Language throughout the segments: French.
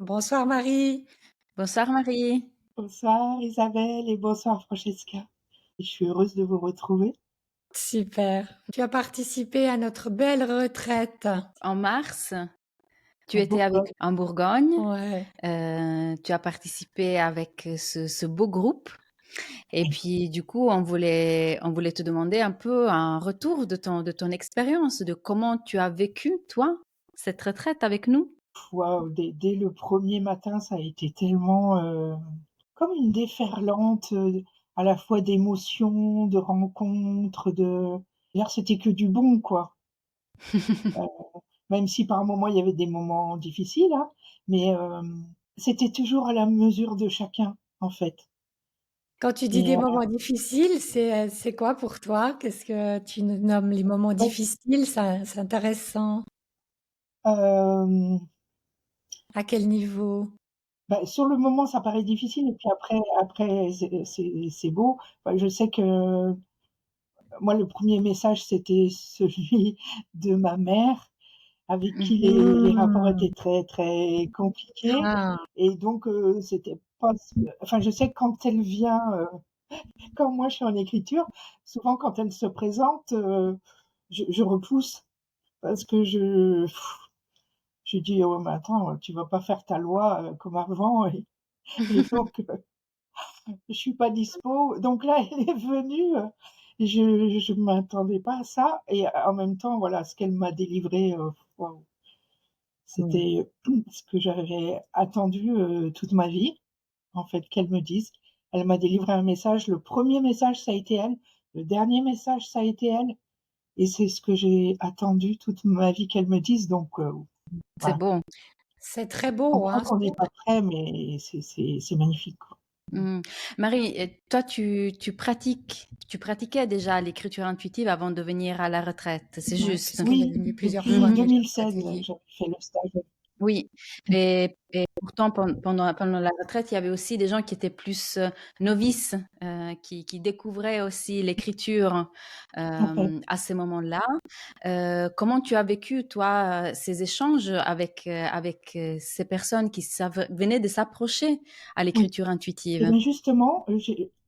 Bonsoir Marie. Bonsoir Marie. Bonsoir Isabelle et bonsoir Francesca. Je suis heureuse de vous retrouver. Super. Tu as participé à notre belle retraite. En mars, tu En étais avec Bourgogne. en Bourgogne. Ouais. Tu as participé avec ce beau groupe. Et puis du coup, on voulait te demander un peu un retour de ton expérience, de comment tu as vécu toi cette retraite avec nous. Waouh, dès le premier matin, ça a été tellement comme une déferlante à la fois d'émotions, de rencontres, D'ailleurs, c'était que du bon, quoi. Euh, Même si par moments il y avait des moments difficiles, hein, mais c'était toujours à la mesure de chacun, en fait. Quand tu dis Et des moments difficiles, c'est quoi pour toi? Qu'est-ce que tu nommes les moments ouais, difficiles? C'est intéressant. euh, À quel niveau? bah, sur le moment, ça paraît difficile et puis après c'est beau. Enfin, je sais que moi, le premier message, c'était celui de ma mère avec qui Mhm. les rapports Mmh. étaient très, très compliqués Ah, et donc c'était pas enfin, je sais que quand elle vient, quand moi je suis en écriture, souvent quand elle se présente, je repousse parce que je dis: «Oh mais attends, tu vas pas faire ta loi, comme avant» et donc je suis pas dispo. Donc là, elle est venue, je m'attendais pas à ça et en même temps, voilà, ce qu'elle m'a délivré, waouh, mmh. c'était ce que j'avais attendu, toute ma vie, en fait, qu'elle me dise. Elle m'a délivré un message. Le premier message, ça a été elle. Le dernier message, ça a été elle et c'est ce que j'ai attendu toute ma vie qu'elle me dise donc C'est voilà. beau. C'est très Je beau, comprends hein. qu'on n'est pas prêt mais c'est magnifique, quoi. Mhm. Marie, toi, tu pratiquais déjà l'écriture intuitive avant de venir à la retraite, c'est Ouais, juste? puisqu'elle est Oui, venue plusieurs depuis fois Mhm. déjà aux 2016, ateliers. j'avais fait le stage. Oui, et pourtant pendant la retraite, il y avait aussi des gens qui étaient plus novices, qui découvraient aussi l'écriture Tout à fait. à ces moments-là. Comment tu as vécu, toi, ces échanges avec ces personnes qui venaient de s'approcher à Oui. l'écriture Et intuitive? bien justement,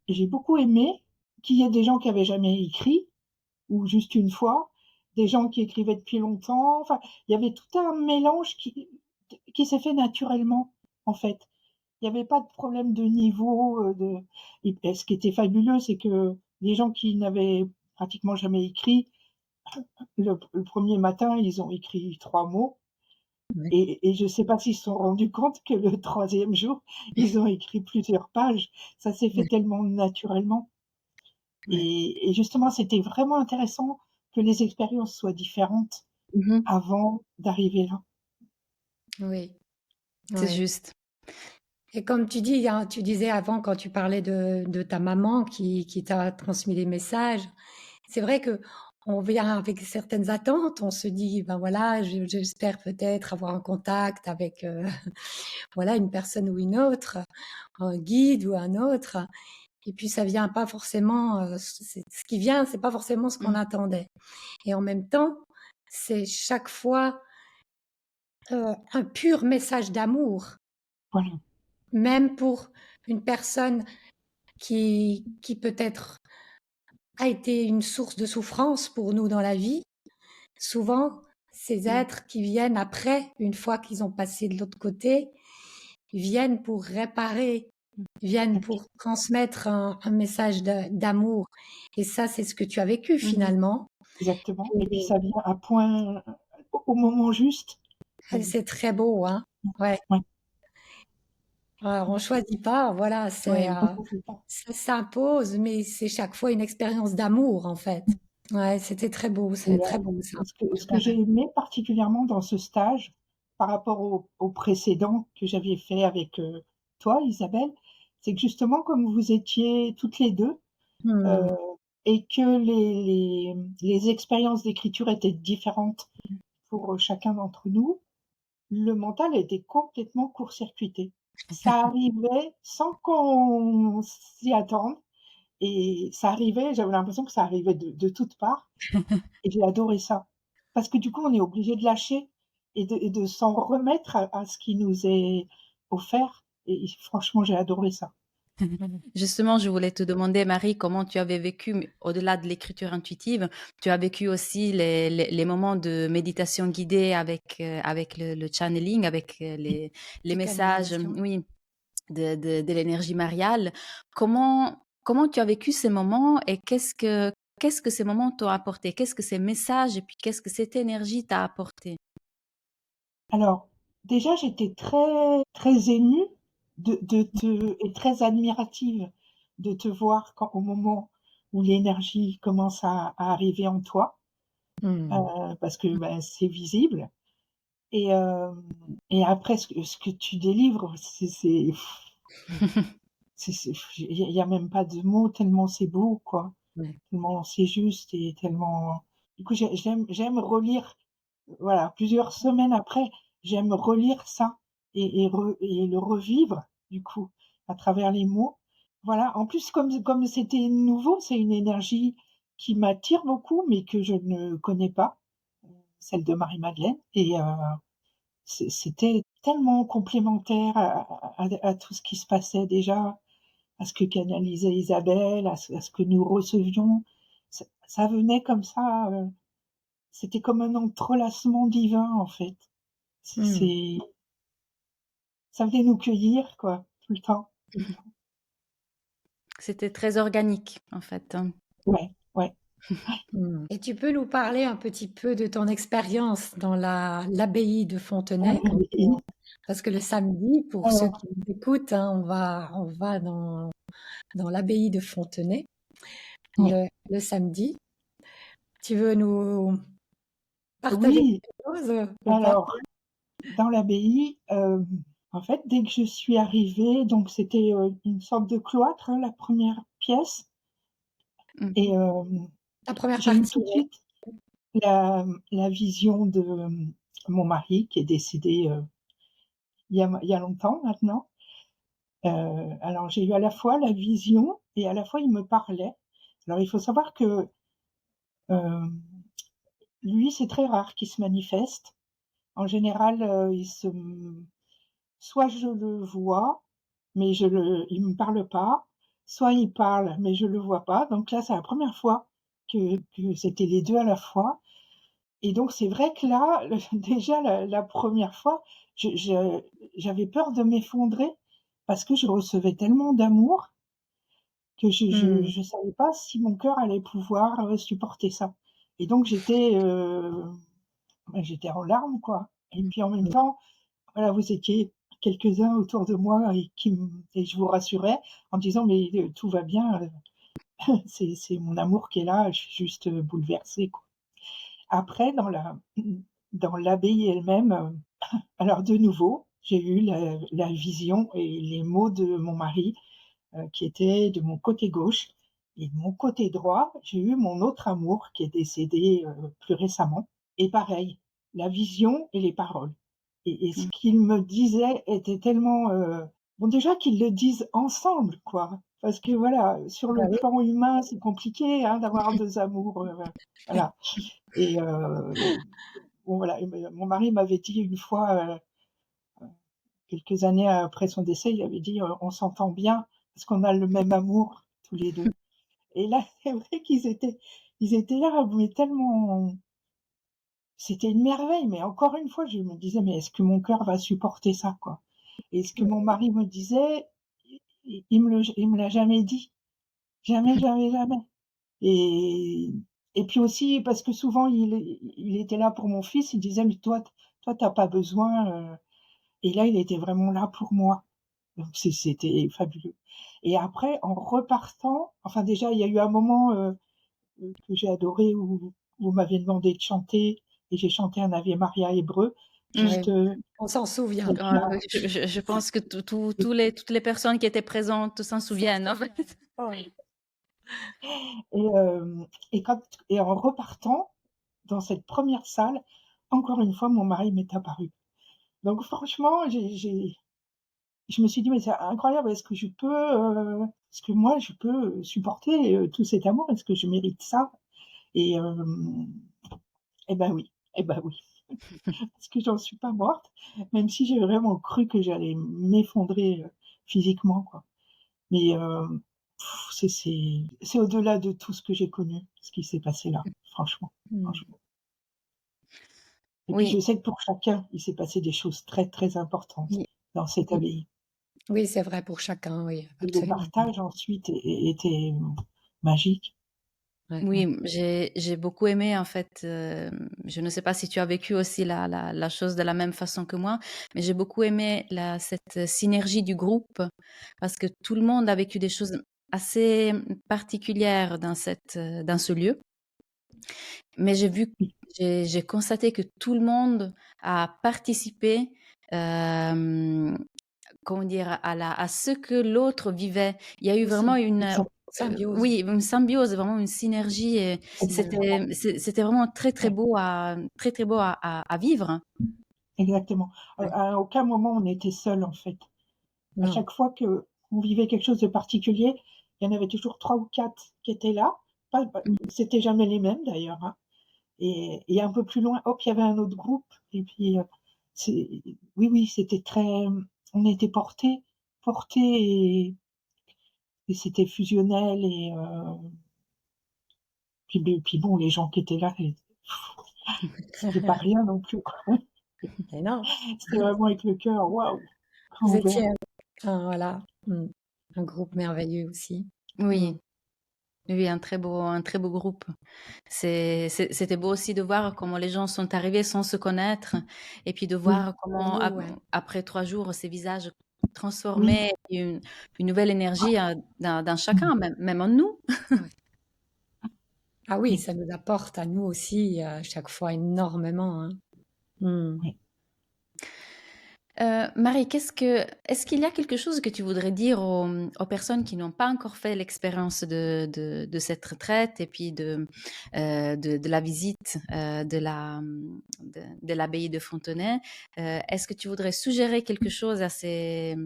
j'ai beaucoup aimé qu'il y ait des gens qui avaient jamais écrit ou juste une fois, des gens qui écrivaient depuis longtemps. Enfin, il y avait tout un mélange qui s'est fait naturellement, en fait. Il y avait pas de problème de niveau, et ce qui était fabuleux, c'est que les gens qui n'avaient pratiquement jamais écrit, le 1er matin, ils ont écrit 3 mots Ouais. et je sais pas s'ils se sont rendus compte que le 3e jour, ils ont écrit plusieurs pages. Ça s'est fait Ouais, tellement naturellement ouais. et justement, c'était vraiment intéressant que les expériences soient différentes Mhm. avant d'arriver là. Oui, C'est ouais. juste. Et comme tu dis, hein, tu disais avant quand tu parlais de ta maman qui t'a transmis des messages, c'est vrai que on vient avec certaines attentes, on se dit, ben voilà, j'espère peut-être avoir un contact avec voilà une personne ou une autre, un guide ou un autre, et puis ça vient pas forcément, ce qui vient, c'est pas forcément ce qu'on Mhm. attendait. Et en même temps, c'est chaque fois un pur message d'amour, Voilà. même pour une personne qui peut-être a été une source de souffrance pour nous dans la vie. Souvent, ces êtres qui viennent après, une fois qu'ils ont passé de l'autre côté, viennent pour réparer, viennent pour transmettre un message d'amour. Et ça, c'est ce que tu as vécu Mhm. finalement. Exactement et puis Et ça vient à point au moment juste. c'est très beau, hein. Ouais. Ouais, On choisit pas, voilà, Oui. on choisit pas. ça s'impose, mais c'est chaque fois une expérience d'amour en fait. Ouais, c'était très beau, Et c'est très beau ça. ce que j'ai aimé particulièrement dans ce stage, par rapport au précédent que j'avais fait avec, toi Isabelle, c'est que justement comme vous étiez toutes les 2, heu Mmh. et que les expériences d'écriture étaient différentes pour, chacun d'entre nous, le mental était complètement court-circuité. Ça arrivait sans qu'on s'y attende et ça arrivait, j'avais l'impression que ça arrivait de toutes parts et j'ai adoré ça. Parce que du coup, on est obligé de lâcher et de s'en remettre à ce qui nous est offert et franchement, j'ai adoré ça. Justement, je voulais te demander, Marie, comment tu avais vécu, mais au-delà de l'écriture intuitive, tu as vécu aussi les moments de méditation guidée avec le channeling, avec les Les messages, canalisations. oui, de l'énergie mariale. Comment tu as vécu ces moments et qu'est-ce que ces moments t'ont apporté? Qu'est-ce que ces messages et puis qu'est-ce que cette énergie t'a apporté? Alors, déjà, j'étais très, très émue et très admirative de te voir au moment où l'énergie commence à arriver en toi, Mmh. parce que ben, c'est visible. Et, euh, et après, ce que tu délivres, il y a même pas de mots tellement c'est beau, quoi. Ouais. Tellement c'est juste et tellement. Du coup, j'aime relire. Voilà, plusieurs semaines après, j'aime relire ça et le revivre, du coup, à travers les mots. Voilà, en plus, comme c'était nouveau, c'est une énergie qui m'attire beaucoup, mais que je ne connais pas, celle de Marie-Madeleine. Et c'était tellement complémentaire à tout ce qui se passait déjà, à ce que canalisait Isabelle, à ce que nous recevions. Ça venait comme ça, c'était comme un entrelacement divin, en fait. Mmh. C'est, ça venait nous cueillir, quoi, tout le temps, tout le temps. C'était très organique, en fait, hein. Ouais, ouais. Mmh. Et tu peux nous parler un petit peu de ton expérience dans l'abbaye de Fontenay parce que le samedi, pour ceux Alors, qui nous écoutent, hein, on va dans l'abbaye de Fontenay ouais. le samedi. Tu veux nous partager Oui, quelque chose ou pas? alors, dans l'abbaye, en fait, dès que je suis arrivée, donc c'était une sorte de cloître, hein, la première pièce, et Mhm. La première j'ai eu partie, tout de oui. suite la vision de mon mari qui est décédé il y a longtemps maintenant. Alors j'ai eu à la fois la vision et à la fois il me parlait. Alors il faut savoir que euh, lui, c'est très rare qu'il se manifeste. En général, soit je le vois, mais il me parle pas, soit il parle, mais je le vois pas. Donc là, c'est la première fois que c'était les deux à la fois. Et donc c'est vrai que là, déjà la première fois, j'avais peur de m'effondrer parce que je recevais tellement d'amour que Mmh. je savais pas si mon cœur allait pouvoir supporter ça. Et donc j'étais en larmes, quoi. Et puis en même Mmh. temps, voilà, vous étiez quelques-uns autour de moi et je vous rassurais en disant mais tout va bien, c'est mon amour qui est là, je suis juste bouleversée, quoi. Après, dans l'abbaye elle-même, alors de nouveau, j'ai eu la vision et les mots de mon mari qui étaient de mon côté gauche. Et de mon côté droit, j'ai eu mon autre amour qui est décédé plus récemment. Et pareil, la vision et les paroles. Et ce Mhm. qu'ils me disaient était tellement... bon, déjà qu'ils le disent ensemble, quoi. Parce que voilà, sur Bah le oui. plan humain, c'est compliqué hein, d'avoir deux amours. Voilà. Et bon, voilà, mon mari m'avait dit une fois, quelques années après son décès, il avait dit on s'entend bien parce qu'on a le même amour tous les deux. Et là, c'est vrai ils étaient là, mais tellement, c'était une merveille. Mais encore une fois, je me disais, mais est-ce que mon cœur va supporter ça, quoi? Et ce que mon mari me disait, il me l'a jamais dit, jamais, jamais, jamais. Et et puis aussi parce que souvent il était là pour mon fils, il disait mais toi t'as pas besoin. Et là, il était vraiment là pour moi. Donc c'était fabuleux. Et après, en repartant, enfin déjà, il y a eu un moment que j'ai adoré où vous m'aviez demandé de chanter et j'ai chanté un Ave Maria hébreu. Ouais, Juste on s'en souvient. quelqu'un. Je pense que toutes les personnes qui étaient présentes s'en souviennent, en fait. Ouais. Et, et en repartant dans cette première salle, encore une fois, mon mari m'est apparu. Donc franchement, je me suis dit, mais c'est incroyable, est-ce que moi, je peux supporter tout cet amour? Est-ce que je mérite ça? Et, euh, eh ben oui, eh ben oui. parce que j'en suis pas morte, même si j'ai vraiment cru que j'allais m'effondrer, physiquement, quoi. Mais, c'est au-delà de tout ce que j'ai connu, ce qui s'est passé là, franchement, Mmh. franchement. Et puis je Oui, sais que pour chacun, il s'est passé des choses très, très importantes oui, dans cette Mmh. abbaye. Oui, c'est vrai pour chacun, oui, Et le absolument. partage ensuite était magique. Ouais. oui, j'ai beaucoup aimé en fait, je ne sais pas si tu as vécu aussi la chose de la même façon que moi, mais j'ai beaucoup aimé cette synergie du groupe parce que tout le monde a vécu des choses assez particulières dans ce lieu. Mais j'ai constaté que tout le monde a participé, hem, comment dire? À ce que l'autre vivait. Il y a eu vraiment Aussi, Exact, symbiose, oui, une symbiose, vraiment une synergie et exactement, c'était vraiment très, très ouais, beau à vivre. ouais. exactement. Ouais. À aucun moment on était seuls, en fait. À Non. chaque fois qu'on vivait quelque chose de particulier, il y en avait toujours 3 ou 4 qui étaient là. Pas Mmh. C'était jamais les mêmes d'ailleurs, hein. Et un peu plus loin, hop, il y avait un autre groupe et puis, c'est oui, oui, c'était très, on était portés et c'était fusionnel et puis bon, les gens qui étaient là, c'était pas rien non plus, quoi. Et non, C'était vraiment avec le cœur, waouh, grand vous ouvert. étiez voilà, un groupe merveilleux aussi. Mmh. Oui, oui, un très beau groupe. C'était beau aussi de voir comment les gens sont arrivés sans se connaître et puis de Oui, voir Pour comment nous, ouais. après 3 jours, ces visages oui, transformés et une nouvelle énergie, dans mmh, chacun, même en nous. Ouais. Ah oui, oui, ça nous apporte à nous aussi, chaque fois énormément, hein. Mmh. oui. Marie, est-ce qu'il y a quelque chose que tu voudrais dire aux personnes qui n'ont pas encore fait l'expérience de cette retraite et puis de la visite de l'abbaye de Fontenay? Est-ce que tu voudrais suggérer quelque chose à ces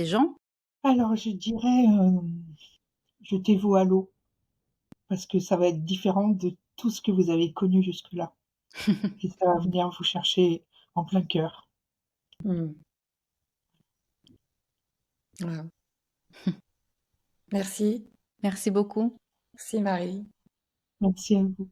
gens? Alors je dirais, jetez-vous à l'eau parce que ça va être différent de tout ce que vous avez connu jusque-là et ça va venir vous chercher en plein cœur. Mmh. Voilà. Merci. Merci beaucoup. Merci Marie. Merci à vous.